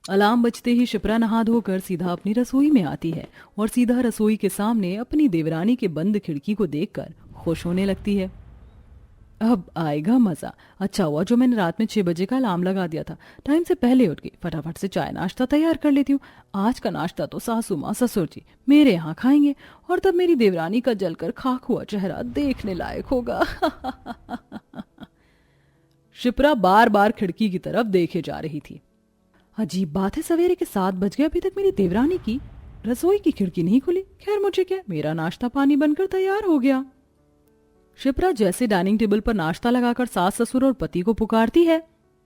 Alarm बजते ही शिप्रा नहा धोकर सीधा अपनी रसोई में आती है और सीधा रसोई के सामने अपनी देवरानी के बंद खिड़की को देखकर खुश होने लगती है। अब आएगा मजा। अच्छा हुआ जो मैंने रात में 6 बजे का अलार्म लगा दिया था। टाइम से पहले उठ गई, फटाफट से चाय नाश्ता तैयार कर लेती हूँ। आज का नाश्ता तो सासू माँ ससुर जी मेरे यहाँ खाएंगे और तब मेरी देवरानी का जलकर खाक हुआ चेहरा देखने लायक होगा। शिप्रा बार बार खिड़की की तरफ देखे जा रही थी। अजीब बात है, सवेरे के 7 बज गए, अभी तक मेरी देवरानी की रसोई की खिड़की नहीं खुली। खैर मुझे क्या, मेरा नाश्ता पानी बनकर तैयार हो गया। शिप्रा जैसे डाइनिंग टेबल पर नाश्ता लगाकर सास ससुर और पति को पुकारती है,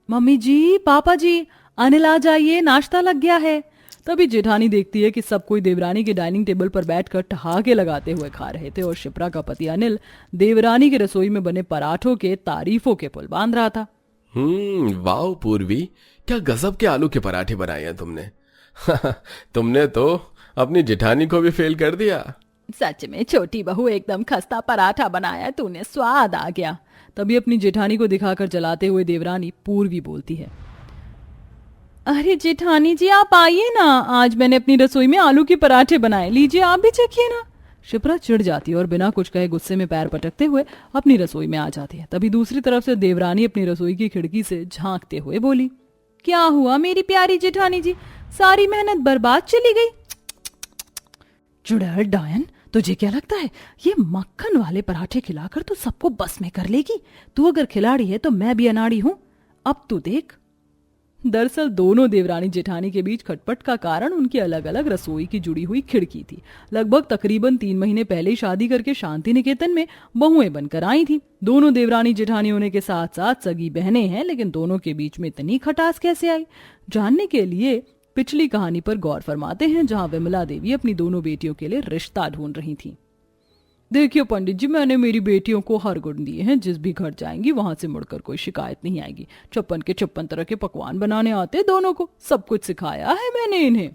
मम्मी जी, पापा जी, अनिल आ जाइए, नाश्ता लग गया है। तभी जेठानी देखती है कि सब कोई देवरानी के डाइनिंग टेबल पर बैठकर ठहाके लगाते हुए खा रहे थे और शिप्रा का पति अनिल देवरानी की रसोई में बने पराठों के तारीफों के पुल बांध रहा था। वाह पूर्वी, क्या गजब के आलू के पराठे बनाए हैं तुमने। तुमने तो अपनी जेठानी को भी फेल कर दिया। सच में छोटी बहू, एकदम खस्ता पराठा बनाया तूने, स्वाद आ गया। तभी अपनी जेठानी को दिखाकर जलाते हुए देवरानी पूर्वी बोलती है, अरे जेठानी जी आप आइए ना, आज मैंने अपनी रसोई में आलू के पराठे बनाए, लीजिए आप भी चखिए ना। शिप्रा चिढ़ जाती है और बिना कुछ कहे गुस्से में पैर पटकते हुए अपनी रसोई में आ जाती है। तभी दूसरी तरफ से देवरानी अपनी रसोई की खिड़की से झांकते हुए बोली, क्या हुआ मेरी प्यारी जेठानी जी, सारी मेहनत बर्बाद चली गई। चुड़ैल डायन, तुझे क्या लगता है ये मक्खन वाले पराठे खिलाकर तू सबको बस में कर लेगी? तू अगर खिलाड़ी है तो मैं भी अनाड़ी हूं, अब तू देख। दरअसल दोनों देवरानी जेठानी के बीच खटपट का कारण उनकी अलग अलग रसोई की जुड़ी हुई खिड़की थी। लगभग तकरीबन 3 महीने पहले शादी करके शांति निकेतन में बहुएं बनकर आई थी। दोनों देवरानी जेठानी होने के साथ साथ सगी बहनें हैं, लेकिन दोनों के बीच में इतनी खटास कैसे आई, जानने के लिए पिछली कहानी पर गौर फरमाते हैं, जहां विमला देवी अपनी दोनों बेटियों के लिए रिश्ता ढूंढ रही थी। देखिए पंडित जी, मैंने मेरी बेटियों को हर गुण दिए हैं, जिस भी घर जाएंगी वहां से मुड़कर कोई शिकायत नहीं आएगी। 56 के 56 तरह के पकवान बनाने आते दोनों को, सब कुछ सिखाया है मैंने इन्हें।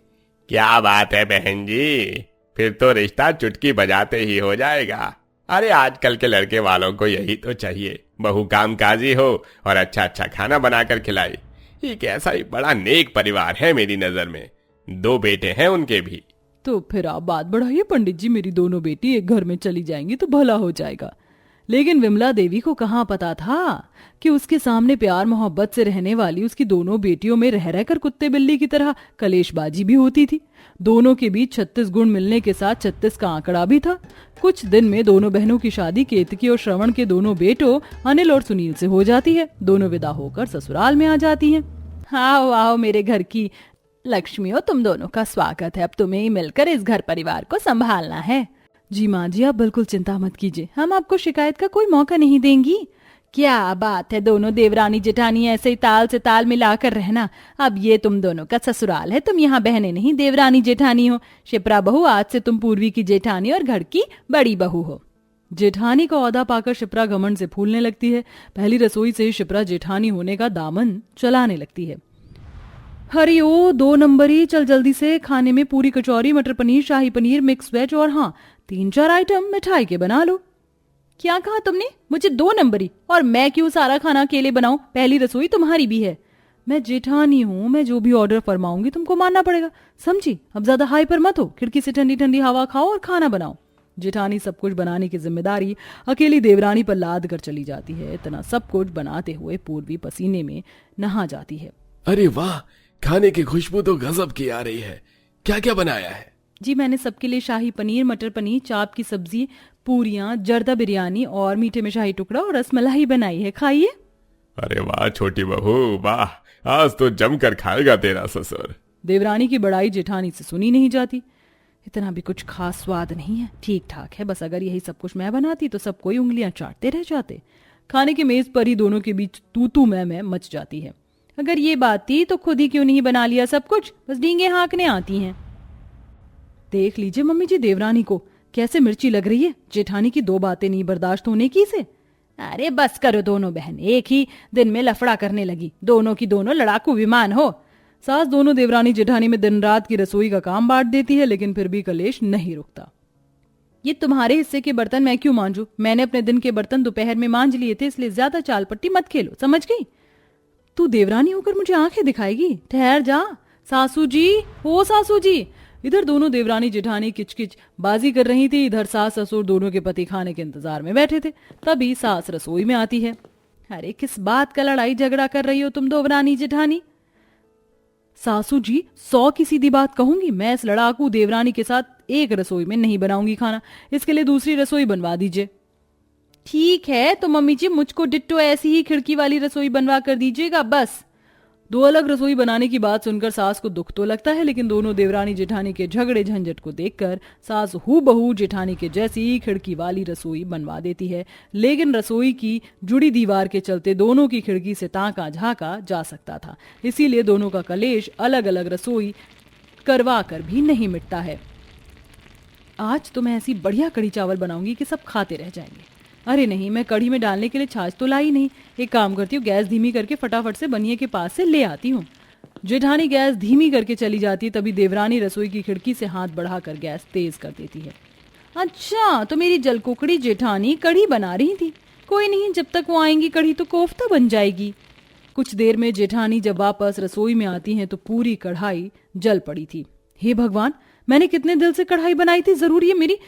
क्या बात है बहन जी, फिर तो रिश्ता चुटकी बजाते ही हो जाएगा। अरे आजकल के लड़के वालों को यही तो चाहिए, बहू कामकाजी हो और अच्छा अच्छा खाना बनाकर खिलाए। एक ऐसा ही बड़ा नेक परिवार है मेरी नजर में, 2 बेटे हैं उनके भी। तो फिर आप बात बढ़ाइए पंडित जी, मेरी दोनों बेटी एक घर में चली जाएंगी तो भला हो जाएगा। लेकिन विमला देवी को कहाँ पता था कि उसके सामने प्यार मोहब्बत से रहने वाली उसकी दोनों बेटियों में रह रहकर कुत्ते बिल्ली की तरह कलेशबाजी भी होती थी। दोनों के बीच 36 गुण मिलने के साथ 36 का आंकड़ा भी था। कुछ दिन में दोनों बहनों की शादी केतकी और श्रवण के दोनों बेटों अनिल और सुनील से हो जाती है। दोनों विदा होकर ससुराल में आ जाती हैं। आओ आओ मेरे घर की लक्ष्मियों, तुम दोनों का स्वागत है। अब तुम्हें ही मिलकर इस घर परिवार को संभालना है। जी माँ जी, आप बिल्कुल चिंता मत कीजिए, हम आपको शिकायत का कोई मौका नहीं देंगी। क्या बात है, दोनों देवरानी जेठानी ऐसे ही ताल से ताल मिलाकर रहना। अब ये तुम दोनों का ससुराल है, तुम यहाँ बहनें नहीं देवरानी जेठानी हो। शिप्रा बहू, आज से तुम पूर्वी की जेठानी और घर की बड़ी बहू हो। जेठानी का ओहदा पाकर शिप्रा घमंड से फूलने लगती है। पहली रसोई से ही शिप्रा जेठानी होने का दामन चलाने लगती है। हरी ओ 2 नंबरी, चल जल्दी से, खाने में पूरी कचौरी, मटर पनीर, शाही पनीर, मिक्स वेज और हाँ 3-4 आइटम मिठाई के बना लो। क्या कहा तुमने? मुझे 2 नंबरी? और मैं क्यों सारा खाना अकेले बनाऊं? पहली रसोई तुम्हारी भी है। मैं जेठानी हूँ, मैं जो भी ऑर्डर फरमाऊंगी तुमको मानना पड़ेगा, समझी? अब ज्यादा हाई पर मत हो, खिड़की से ठंडी ठंडी हवा खाओ और खाना बनाओ। जेठानी सब कुछ बनाने की जिम्मेदारी अकेली देवरानी पर लाद कर चली जाती है। इतना सब कुछ बनाते हुए पूर्वी पसीने में नहा जाती है। अरे वाह, खाने की खुशबू तो गजब की आ रही है। क्या क्या बनाया है? जी मैंने सबके लिए शाही पनीर, मटर पनीर, चाप की सब्जी, पूरियां, जर्दा बिरयानी और मीठे में शाही टुकड़ा और रसमलाई बनाई है, खाइए। अरे वाह छोटी बहू, वाह, आज तो जमकर खाएगा तेरा ससुर। देवरानी की बड़ाई जेठानी से सुनी नहीं जाती। इतना भी कुछ खास स्वाद नहीं है, ठीक ठाक है, बस अगर यही सब कुछ मैं बनाती तो सब कोई उंगलियां चाटते रह जाते। खाने की मेज पर ही दोनों के बीच तू तू मैं मच जाती है। अगर ये बात थी तो खुद ही क्यों नहीं बना लिया सब कुछ, बस डींगे हाँकने आती हैं। देख लीजिए मम्मी जी, देवरानी को कैसे मिर्ची लग रही है। जेठानी की 2 बातें नहीं बर्दाश्त होने की से। अरे बस करो दोनों बहन, एक ही दिन में लफड़ा करने लगी, दोनों की दोनों लड़ाकू विमान हो। सास दोनों देवरानी जेठानी में दिन रात की रसोई का काम बांट देती है, लेकिन फिर भी कलेश नहीं रुकता। ये तुम्हारे हिस्से के बर्तन मैं क्यों मांजू? मैंने अपने दिन के बर्तन दोपहर में मांज लिए थे, इसलिए ज्यादा चाल पट्टी मत खेलो, समझ गई? तू देवरानी होकर मुझे आंखें दिखाएगी? ठहर जा, सासू जी, हो सासू जी। इधर दोनों देवरानी जेठानी किचकिच बाजी कर रही थी, इधर सास ससुर दोनों के पति खाने के इंतजार में बैठे थे। तभी सास रसोई में आती है। अरे किस बात का लड़ाई झगड़ा कर रही हो तुम देवरानी जेठानी? सासू जी 100 की सीधी बात कहूंगी, मैं इस लड़ाकू देवरानी के साथ एक रसोई में नहीं बनाऊंगी खाना, इसके लिए दूसरी रसोई बनवा दीजिए। ठीक है तो मम्मी जी मुझको डिट्टो ऐसी ही खिड़की वाली रसोई बनवा कर दीजिएगा बस। दो अलग रसोई बनाने की बात सुनकर सास को दुख तो लगता है, लेकिन दोनों देवरानी जेठानी के झगड़े झंझट को देखकर सास हूबहू जेठानी के जैसी खिड़की वाली रसोई बनवा देती है। लेकिन रसोई की जुड़ी दीवार के चलते दोनों की खिड़की से ताका झाका जा सकता था, इसीलिए दोनों का कलेश अलग अलग रसोई करवा कर भी नहीं मिटता है। आज तो मैं ऐसी बढ़िया कढ़ी चावल बनाऊंगी कि सब खाते रह जाएंगे। अरे नहीं, मैं कढ़ी में डालने के लिए छाछ तो लाई नहीं। एक काम करती हूँ, गैस धीमी करके फटाफट से बनिए के पास से ले आती हूँ। जेठानी गैस धीमी करके चली जाती है, तभी देवरानी रसोई की खिड़की से हाथ बढ़ाकर गैस तेज कर देती है। अच्छा, तो मेरी जलकुकड़ी जेठानी कढ़ी बना रही थी। कोई नहीं, जब तक वो आएंगी कढ़ी तो कोफ्ता बन जाएगी। कुछ देर में जेठानी जब वापस रसोई में आती हैं तो पूरी कढ़ाई जल पड़ी थी। हे भगवान, मैंने कितने दिल से कढ़ाई बनाई थी, जरूर ये मेरी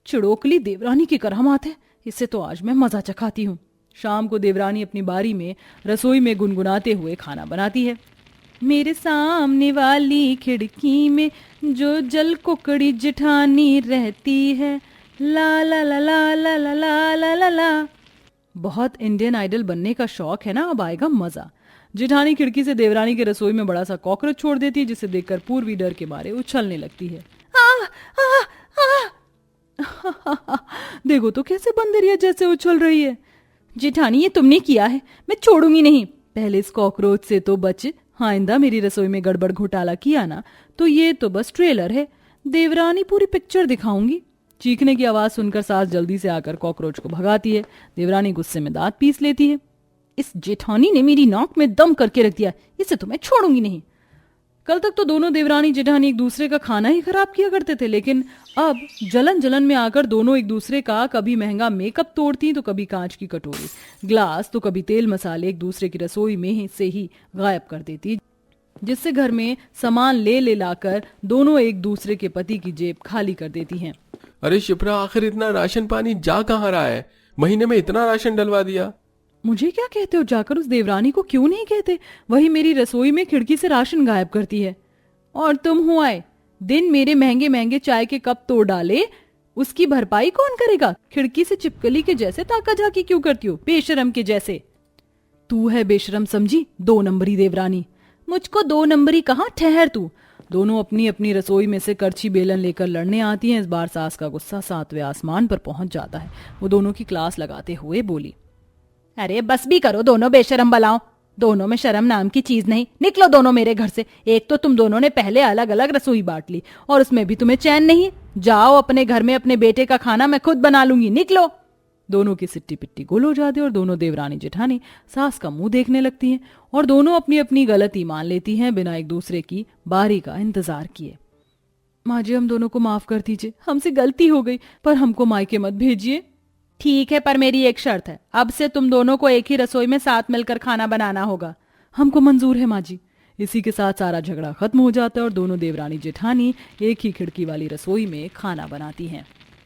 चिड़ोकली देवरानी की करामात है। इससे तो आज मैं मजा चखाती हूँ। शाम को देवरानी अपनी बारी में रसोई में गुनगुनाते हुए खाना बनाती है। मेरे सामने वाली खिड़की में जो जल कुकड़ी जेठानी रहती है, ला ला ला ला ला ला ला ला ला ला। बहुत इंडियन आइडल बनने का शौक है ना, अब आएगा मजा। जेठानी खिड़की से देवरानी के रसोई में बड़ा सा कॉकरोच छोड़ देती है, जिसे देखकर पूर्वी डर के मारे उछलने लगती है। देखो तो कैसे बंदरिया जैसे उछल रही है। जेठानी ये तुमने किया है, मैं छोड़ूंगी नहीं। पहले इस कॉकरोच से तो बच, आइंदा मेरी रसोई में गड़बड़ घोटाला किया ना तो ये तो बस ट्रेलर है, देवरानी पूरी पिक्चर दिखाऊंगी। चीखने की आवाज सुनकर सास जल्दी से आकर कॉकरोच को भगाती है। देवरानी गुस्से में दांत पीस लेती है। इस जेठानी ने मेरी नाक में दम करके रख दिया, इसे तो मैं छोड़ूंगी नहीं। कल तक तो दोनों देवरानी जेठानी एक दूसरे का खाना ही खराब किया करते थे, लेकिन अब जलन जलन में आकर दोनों एक दूसरे का कभी महंगा मेकअप तोड़ती तो कभी कांच की कटोरी ग्लास तो कभी तेल मसाले एक दूसरे की रसोई में से ही गायब कर देती, जिससे घर में सामान ले ले लाकर दोनों एक दूसरे के पति की जेब खाली कर देती हैं। अरे शिप्रा, आखिर इतना राशन पानी जा कहाँ रहा है? महीने में इतना राशन डलवा दिया। मुझे क्या कहते हो, जाकर उस देवरानी को क्यों नहीं कहते, वही मेरी रसोई में खिड़की से राशन गायब करती है। और तुम हो आए दिन मेरे महंगे महंगे चाय के कप तोड़ डाले, उसकी भरपाई कौन करेगा? खिड़की से चिपकली के जैसे ताका झाकी क्यों करती हो, बेशरम के जैसे। तू है बेशरम समझी, 2 नंबरी देवरानी। मुझको 2 नंबरी कहाँ, ठहर तू। दोनों अपनी अपनी रसोई में से करछी बेलन लेकर लड़ने आती हैं। इस बार सास का गुस्सा 7वें आसमान पर पहुंच जाता है। वो दोनों की क्लास लगाते हुए बोली, अरे बस भी करो दोनों बेशरम बलाओ, दोनों में शर्म नाम की चीज नहीं, निकलो दोनों मेरे घर से। एक तो तुम दोनों ने पहले अलग अलग रसोई बांट ली और उसमें भी तुम्हें चैन नहीं। जाओ अपने घर में, अपने बेटे का खाना मैं खुद बना लूंगी, निकलो। दोनों की सिट्टी पिट्टी गुल हो जाती और दोनों देवरानी जेठानी सास का मुंह देखने लगती हैं और दोनों अपनी अपनी गलती मान लेती हैं बिना एक दूसरे की बारी का इंतजार किए। माँ जी, हम दोनों को माफ कर दीजिए, हमसे गलती हो गई, पर हमको मायके मत भेजिए। ठीक है, पर मेरी एक शर्त है, अब से तुम दोनों को एक ही रसोई में साथ मिलकर खाना बनाना होगा। हमको मंजूर है माँ जी। इसी के साथ सारा झगड़ा खत्म हो जाता है और दोनों देवरानी जेठानी एक ही खिड़की वाली रसोई में खाना बनाती हैं।